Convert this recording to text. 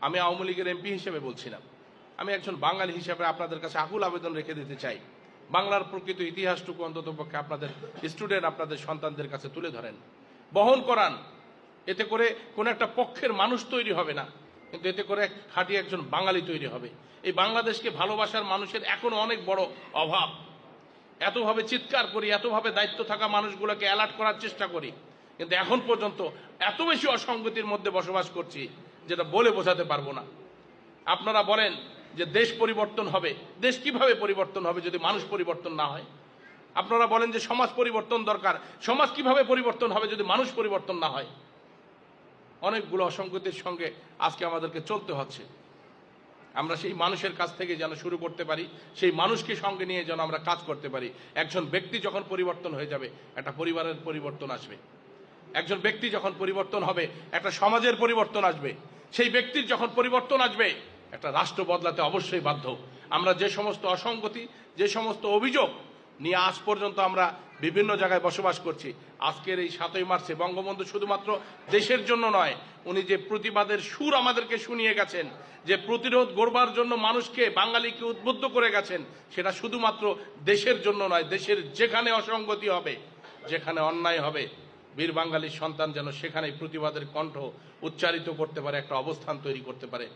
আমি আওয়ামী লীগের এমপি হিসেবে বলছি না, আমি একজন বাঙালি হিসেবে আপনাদের কাছে আকুল আবেদন রেখে দিতে চাই, বাংলার প্রকৃত ইতিহাসটুকু অন্ততপক্ষে আপনাদের স্টুডেন্ট, আপনাদের সন্তানদের কাছে তুলে ধরেন, বহন করান। এতে করে কোনো একটা পক্ষের মানুষ তৈরি হবে না, কিন্তু এতে করে খাঁটি একজন বাঙালি তৈরি হবে। এই বাংলাদেশকে ভালোবাসার মানুষের এখনো অনেক বড় অভাব। এতভাবে চিৎকার করি, এতভাবে দায়িত্ব থাকা মানুষগুলোকে অ্যালার্ট করার চেষ্টা করি, কিন্তু এখন পর্যন্ত এত বেশি অসঙ্গতির মধ্যে বসবাস করছি যেটা বলে বোঝাতে পারবো না। আপনারা বলেন যে দেশ পরিবর্তন হবে, দেশ কিভাবে পরিবর্তন হবে যদি মানুষ পরিবর্তন না হয়? আপনারা বলেন যে সমাজ পরিবর্তন দরকার, সমাজ কিভাবে পরিবর্তন হবে যদি মানুষ পরিবর্তন না হয়? অনেকগুলো অসঙ্গতির সঙ্গে আজকে আমাদেরকে চলতে হচ্ছে। আমরা সেই মানুষের কাছ থেকে যেন শুরু করতে পারি, সেই মানুষকে সঙ্গে নিয়ে যেন আমরা কাজ করতে পারি। একজন ব্যক্তি যখন পরিবর্তন হয়ে যাবে, একটা পরিবারের পরিবর্তন আসবে। একজন ব্যক্তি যখন পরিবর্তন হবে, একটা সমাজের পরিবর্তন আসবে। সেই ব্যক্তির যখন পরিবর্তন আসবে, একটা রাষ্ট্র বদলাতে অবশ্যই বাধ্য। আমরা যে সমস্ত অসঙ্গতি, যে সমস্ত অভিযোগ নিয়ে আজ পর্যন্ত আমরা বিভিন্ন জায়গায় বসবাস করছি, আজকের এই 7ই মার্চে বঙ্গবন্ধু শুধুমাত্র দেশের জন্য নয়, উনি যে প্রতিবাদের সুর আমাদেরকে শুনিয়ে গেছেন, যে প্রতিরোধ গড়বার জন্য মানুষকে, বাঙালিকে উদ্বুদ্ধ করে গেছেন, সেটা শুধুমাত্র দেশের জন্য নয়, দেশের যেখানে অসঙ্গতি হবে, যেখানে অন্যায় হবে, বীর বাঙালির সন্তান যেন সেখানে প্রতিবাদের কণ্ঠ উচ্চারিত করতে পারে, একটা অবস্থান তৈরি করতে পারে।